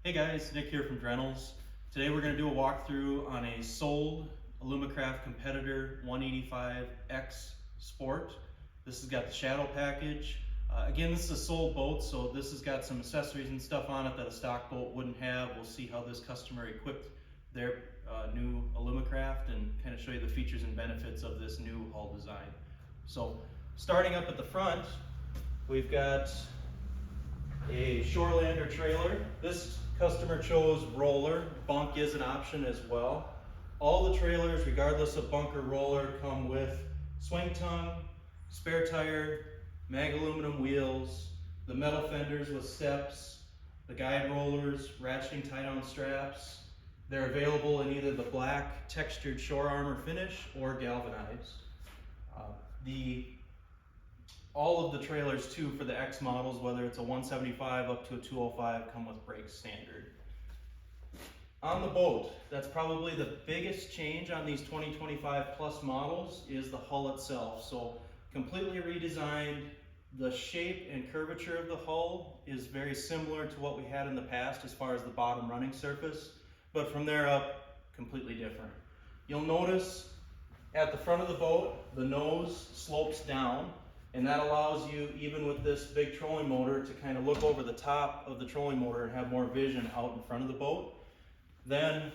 Hey guys, Nick here from Drennels. Today we're going to do a walkthrough on a sold Alumacraft Competitor 185X Sport. This has got the shadow package. Again, this is a sold boat, so this has got some accessories and stuff on it that a stock boat wouldn't have. We'll see how this customer equipped their new Alumacraft and kind of show you the features and benefits of this new hull design. So starting up at the front, we've got a Shorelander trailer. This customer chose roller. Bunk is an option as well. All the trailers, regardless of bunk or roller, come with swing tongue, spare tire, mag aluminum wheels, the metal fenders with steps, the guide rollers, ratcheting tie-down straps. They're available in either the black textured shore armor finish or galvanized. All of the trailers too for the X models, whether it's a 175 up to a 205, come with brakes standard. On the boat, that's probably the biggest change on these 2025 plus models is the hull itself. So completely redesigned. The shape and curvature of the hull is very similar to what we had in the past as far as the bottom running surface, but from there up, completely different. You'll notice at the front of the boat, the nose slopes down. And that allows you, even with this big trolling motor, to kind of look over the top of the trolling motor and have more vision out in front of the boat. Then,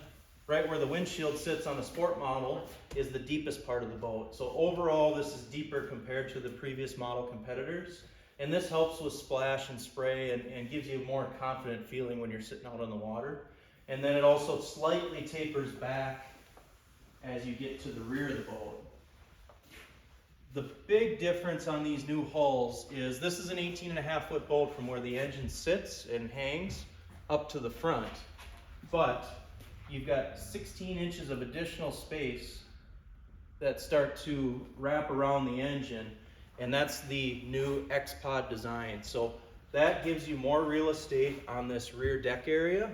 right where the windshield sits on the sport model is the deepest part of the boat. So overall, this is deeper compared to the previous model competitors. And this helps with splash and spray and gives you a more confident feeling when you're sitting out on the water. And then it also slightly tapers back as you get to the rear of the boat. The big difference on these new hulls is this is an 18.5-foot boat from where the engine sits and hangs up to the front, but you've got 16 inches of additional space that start to wrap around the engine, and that's the new X-Pod design. So that gives you more real estate on this rear deck area.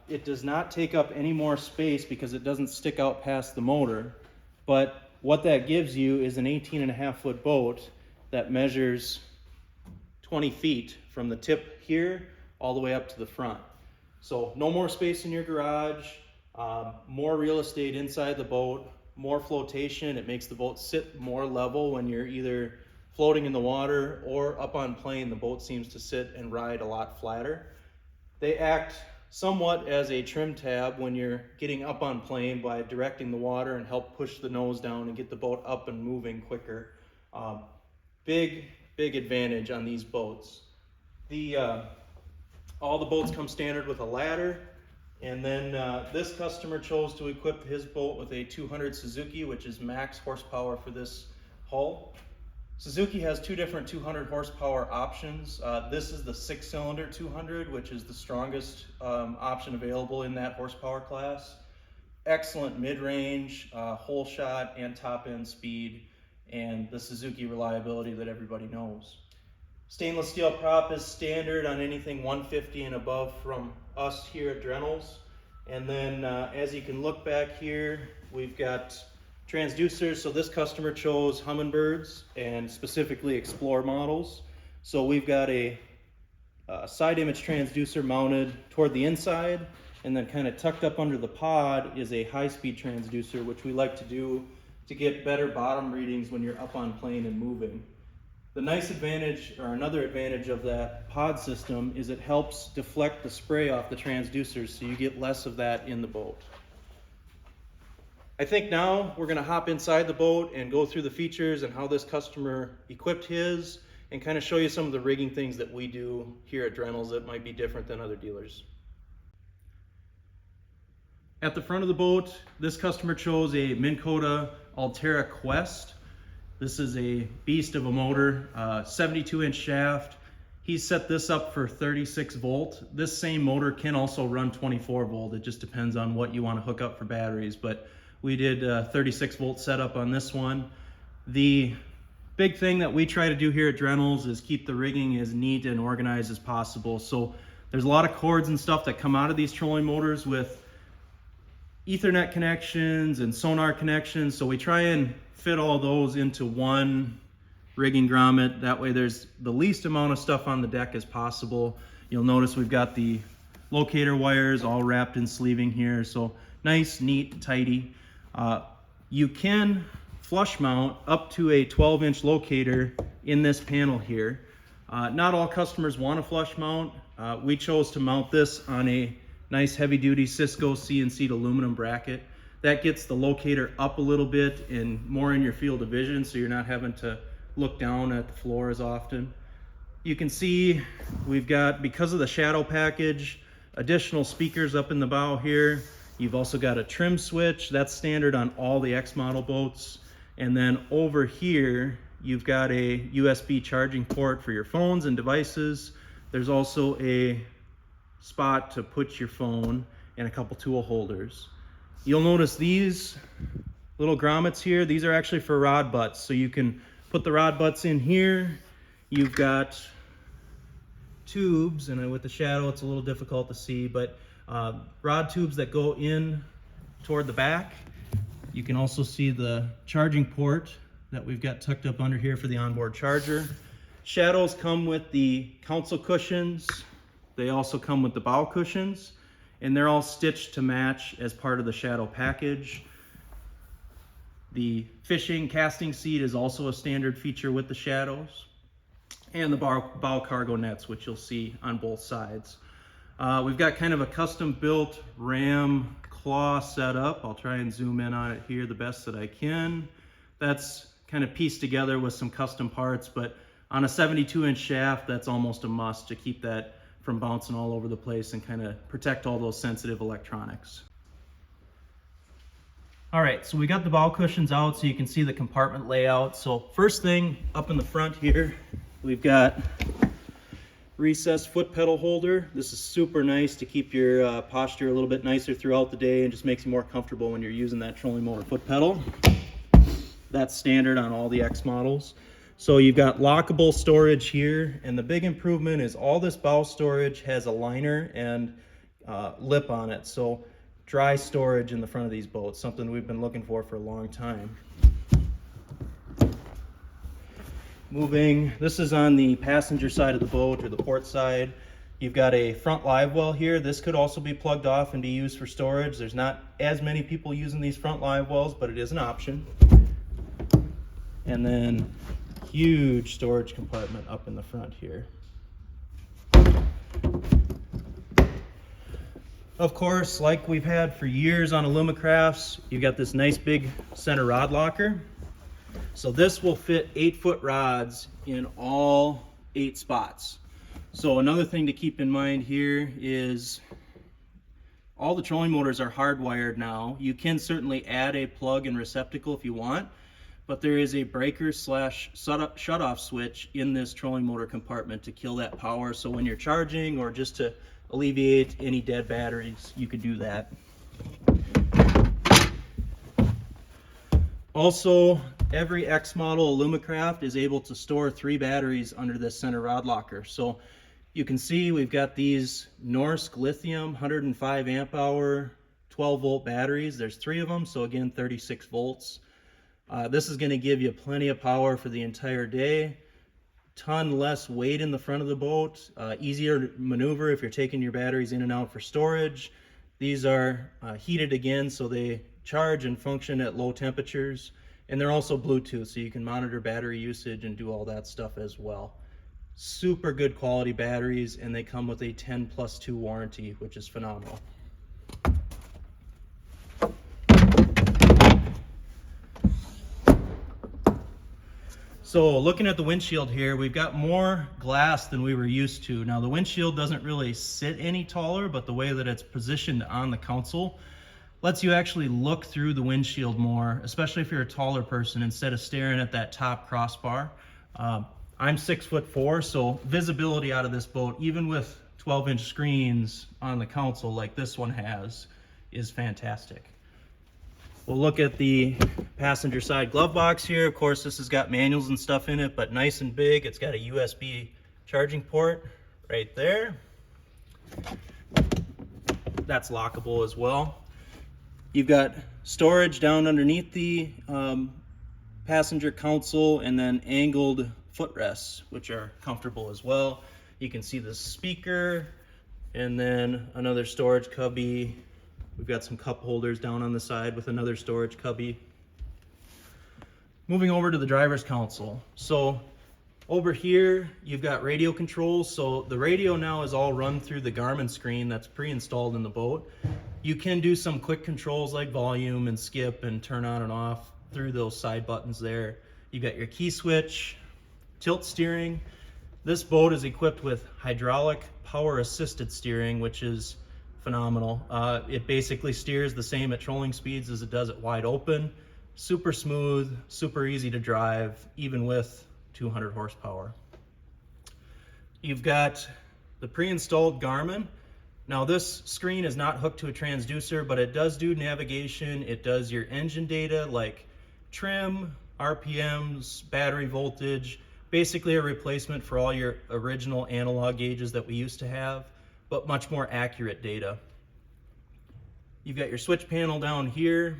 It does not take up any more space because it doesn't stick out past the motor, but what that gives you is an 18.5-foot boat that measures 20 feet from the tip here all the way up to the front. So no more space in your garage, more real estate inside the boat, more flotation. It makes the boat sit more level when you're either floating in the water or up on plane. The boat seems to sit and ride a lot flatter. They act somewhat as a trim tab when you're getting up on plane by directing the water and help push the nose down and get the boat up and moving quicker. Big advantage on these boats. All the boats come standard with a ladder, and then this customer chose to equip his boat with a 200 Suzuki, which is max horsepower for this hull. Suzuki has two different 200 horsepower options. This is the 6-cylinder 200, which is the strongest option available in that horsepower class. Excellent mid-range, whole shot, and top-end speed, and the Suzuki reliability that everybody knows. Stainless steel prop is standard on anything 150 and above from us here at Drennels. And then as you can look back here, we've got transducers. So this customer chose Humminbirds and specifically Explorer models. So we've got a side image transducer mounted toward the inside, and then kind of tucked up under the pod is a high-speed transducer, which we like to do to get better bottom readings when you're up on plane and moving. The nice advantage, or another advantage of that pod system, is it helps deflect the spray off the transducers, so you get less of that in the boat. I think now we're going to hop inside the boat and go through the features and how this customer equipped his, and kind of show you some of the rigging things that we do here at Drennels that might be different than other dealers. At the front of the boat, this customer chose a Minn Kota Altera Quest. This is a beast of a motor, 72-inch shaft. He set this up for 36 volt. This same motor can also run 24 volt. It just depends on what you want to hook up for batteries, but we did a 36 volt setup on this one. The big thing that we try to do here at Drennels is keep the rigging as neat and organized as possible. So there's a lot of cords and stuff that come out of these trolling motors with Ethernet connections and sonar connections. So we try and fit all those into one rigging grommet. That way there's the least amount of stuff on the deck as possible. You'll notice we've got the locator wires all wrapped in sleeving here, so nice, neat, tidy. You can flush mount up to a 12-inch locator in this panel here. Not all customers want a flush mount. We chose to mount this on a nice heavy-duty Cisco CNC aluminum bracket. That gets the locator up a little bit and more in your field of vision, so you're not having to look down at the floor as often. You can see we've got, because of the shadow package, additional speakers up in the bow here. You've also got a trim switch. That's standard on all the X model boats. And then over here, you've got a USB charging port for your phones and devices. There's also a spot to put your phone and a couple tool holders. You'll notice these little grommets here, these are actually for rod butts. So you can put the rod butts in here. You've got tubes, and with the shadow it's a little difficult to see, but rod tubes that go in toward the back. You can also see the charging port that we've got tucked up under here for the onboard charger. Shadows come with the console cushions. They also come with the bow cushions, and they're all stitched to match as part of the shadow package. The fishing casting seat is also a standard feature with the shadows, and the bow cargo nets, which you'll see on both sides. We've got kind of a custom built ram claw setup. I'll try and zoom in on it here the best that I can. That's kind of pieced together with some custom parts, but on a 72-inch shaft, that's almost a must to keep that from bouncing all over the place and kind of protect all those sensitive electronics. All right, so we got the bow cushions out so you can see the compartment layout. So first thing up in the front here, we've got recessed foot pedal holder. This is super nice to keep your posture a little bit nicer throughout the day and just makes you more comfortable when you're using that trolling motor foot pedal. That's standard on all the X models. So you've got lockable storage here, and the big improvement is all this bow storage has a liner and lip on it. So dry storage in the front of these boats, something we've been looking for a long time. Moving, this is on the passenger side of the boat, or the port side. You've got a front live well here. This could also be plugged off and be used for storage. There's not as many people using these front live wells, but it is an option. And then huge storage compartment up in the front here. Of course, like we've had for years on Alumacrafts, you've got this nice big center rod locker. So this will fit 8-foot rods in all 8 spots. So another thing to keep in mind here is all the trolling motors are hardwired now. You can certainly add a plug and receptacle if you want, but there is a breaker slash shut-off switch in this trolling motor compartment to kill that power. So when you're charging or just to alleviate any dead batteries, you could do that. Also, every X model Alumacraft is able to store 3 batteries under this center rod locker. So you can see we've got these Norsk lithium 105 amp hour 12 volt batteries. There's 3 of them, so again 36 volts. This is going to give you plenty of power for the entire day. Ton less weight in the front of the boat, easier to maneuver if you're taking your batteries in and out for storage. These are heated again, so they charge and function at low temperatures, and they're also Bluetooth, so you can monitor battery usage and do all that stuff as well. Super good quality batteries, and they come with a 10+2 warranty, which is phenomenal. So looking at the windshield here, we've got more glass than we were used to. Now the windshield doesn't really sit any taller, but the way that it's positioned on the console lets you actually look through the windshield more, especially if you're a taller person, instead of staring at that top crossbar. I'm 6'4", so visibility out of this boat, even with 12-inch screens on the console like this one has, is fantastic. We'll look at the passenger side glove box here. Of course, this has got manuals and stuff in it, but nice and big. It's got a USB charging port right there. That's lockable as well. You've got storage down underneath the passenger console, and then angled footrests, which are comfortable as well. You can see the speaker, and then another storage cubby. We've got some cup holders down on the side with another storage cubby. Moving over to the driver's console. So over here, you've got radio controls. So the radio now is all run through the Garmin screen that's pre-installed in the boat. You can do some quick controls like volume and skip and turn on and off through those side buttons there. You've got your key switch, tilt steering. This boat is equipped with hydraulic power assisted steering, which is phenomenal. It basically steers the same at trolling speeds as it does at wide open. Super smooth, super easy to drive, even with 200 horsepower. You've got the pre-installed Garmin. Now this screen is not hooked to a transducer, but it does do navigation. It does your engine data like trim, RPMs, battery voltage, basically a replacement for all your original analog gauges that we used to have, but much more accurate data. You've got your switch panel down here,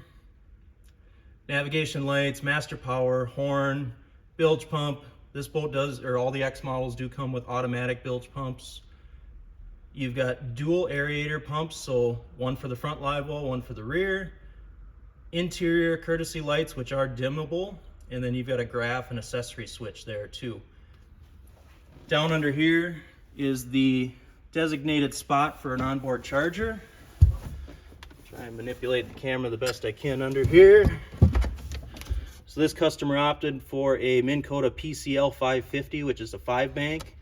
navigation lights, master power, horn, bilge pump. This boat does, or all the X models do come with automatic bilge pumps. You've got dual aerator pumps, so one for the front live well, one for the rear. Interior courtesy lights, which are dimmable, and then you've got a graph and accessory switch there too. Down under here is the designated spot for an onboard charger. Try and manipulate the camera the best I can under here. So this customer opted for a Minn Kota PCL 550, which is a 5-bank.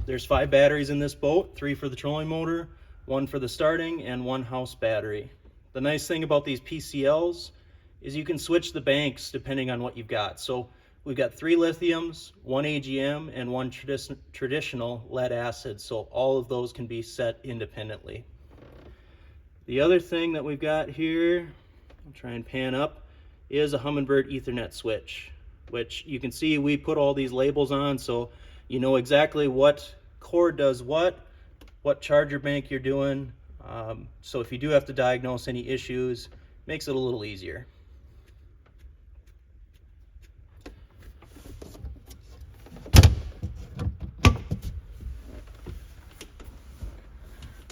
There's 5 batteries in this boat, 3 for the trolling motor, 1 for the starting, and 1 house battery. The nice thing about these PCLs is you can switch the banks depending on what you've got. So we've got 3 lithiums, 1 AGM, and 1 traditional lead acid. So all of those can be set independently. The other thing that we've got here, I'll try and pan up, is a Humminbird Ethernet switch, which you can see we put all these labels on so you know exactly what cord does what charger bank you're doing. So if you do have to diagnose any issues, makes it a little easier.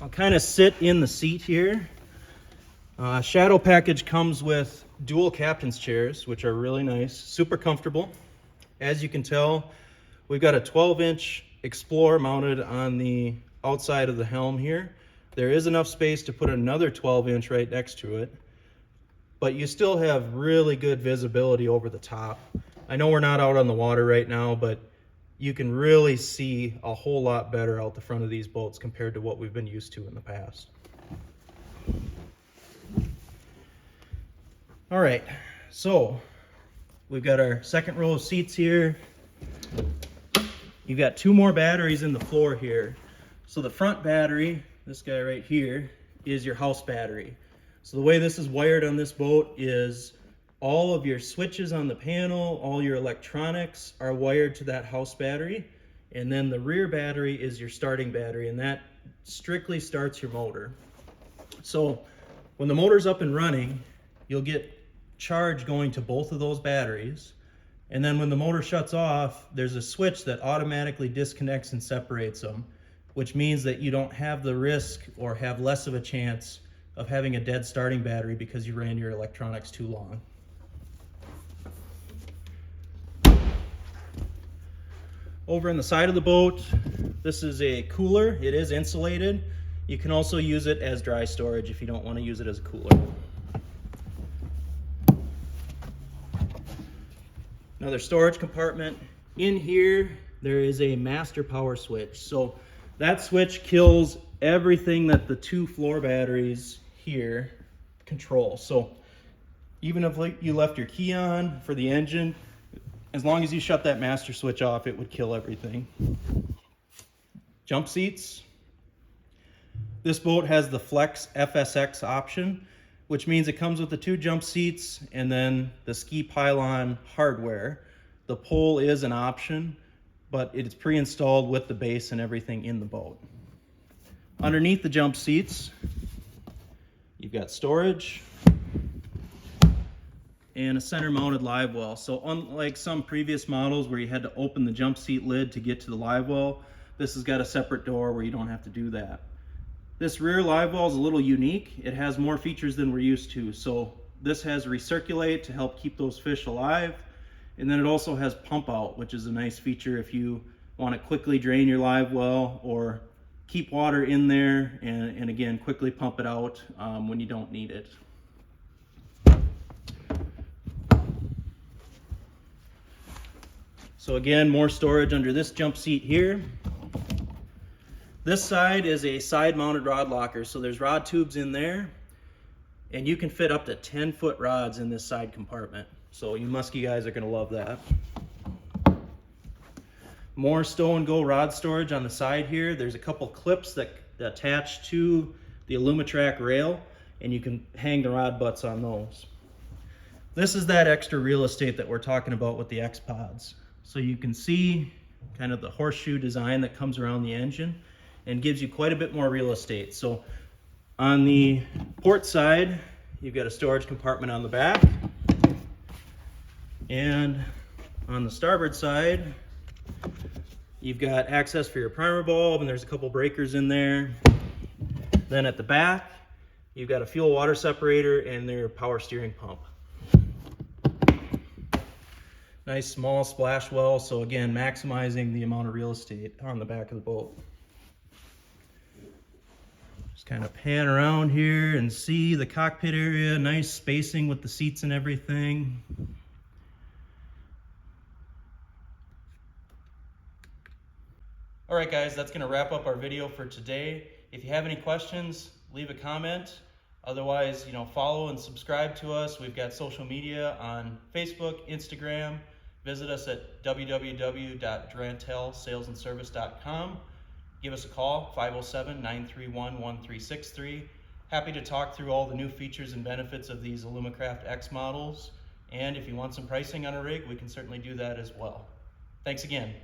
I'll kind of sit in the seat here. Shadow package comes with dual captain's chairs, which are really nice, super comfortable. As you can tell, we've got a 12-inch Explorer mounted on the outside of the helm here. There is enough space to put another 12-inch right next to it, but you still have really good visibility over the top. I know we're not out on the water right now, but you can really see a whole lot better out the front of these boats compared to what we've been used to in the past. All right, so we've got our second row of seats here. You've got 2 more batteries in the floor here. So the front battery, this guy right here, is your house battery. So the way this is wired on this boat is all of your switches on the panel, all your electronics are wired to that house battery. And then the rear battery is your starting battery, and that strictly starts your motor. So when the motor's up and running, you'll get charge going to both of those batteries. And then when the motor shuts off, there's a switch that automatically disconnects and separates them, which means that you don't have the risk or have less of a chance of having a dead starting battery because you ran your electronics too long. Over on the side of the boat, this is a cooler. It is insulated. You can also use it as dry storage if you don't want to use it as a cooler. Another storage compartment. In here, there is a master power switch. So that switch kills everything that the 2 floor batteries here control. So even if you left your key on for the engine, as long as you shut that master switch off, it would kill everything. Jump seats. This boat has the Flex FSX option, which means it comes with the 2 jump seats and then the ski pylon hardware. The pole is an option, but it is pre-installed with the base and everything in the boat. Underneath the jump seats, you've got storage and a center mounted live well. So unlike some previous models where you had to open the jump seat lid to get to the live well, this has got a separate door where you don't have to do that. This rear live well is a little unique. It has more features than we're used to. So this has recirculate to help keep those fish alive. And then it also has pump out, which is a nice feature if you want to quickly drain your live well or keep water in there and again, quickly pump it out when you don't need it. So again, more storage under this jump seat here. This side is a side mounted rod locker. So there's rod tubes in there and you can fit up to 10-foot rods in this side compartment. So you muskie guys are gonna love that. More stow and go rod storage on the side here. There's a couple clips that attach to the Alumacraft rail and you can hang the rod butts on those. This is that extra real estate that we're talking about with the X pods. So you can see kind of the horseshoe design that comes around the engine and gives you quite a bit more real estate. So on the port side, you've got a storage compartment on the back. And on the starboard side, you've got access for your primer bulb and there's a couple breakers in there. Then at the back, you've got a fuel water separator and their power steering pump. Nice small splash well, so again, maximizing the amount of real estate on the back of the boat. Just kind of pan around here and see the cockpit area, nice spacing with the seats and everything. All right guys, that's gonna wrap up our video for today. If you have any questions, leave a comment. Otherwise, follow and subscribe to us. We've got social media on Facebook, Instagram. Visit us at www.durantelsalesandservice.com. Give us a call, 507-931-1363. Happy to talk through all the new features and benefits of these Alumacraft X models. And if you want some pricing on a rig, we can certainly do that as well. Thanks again.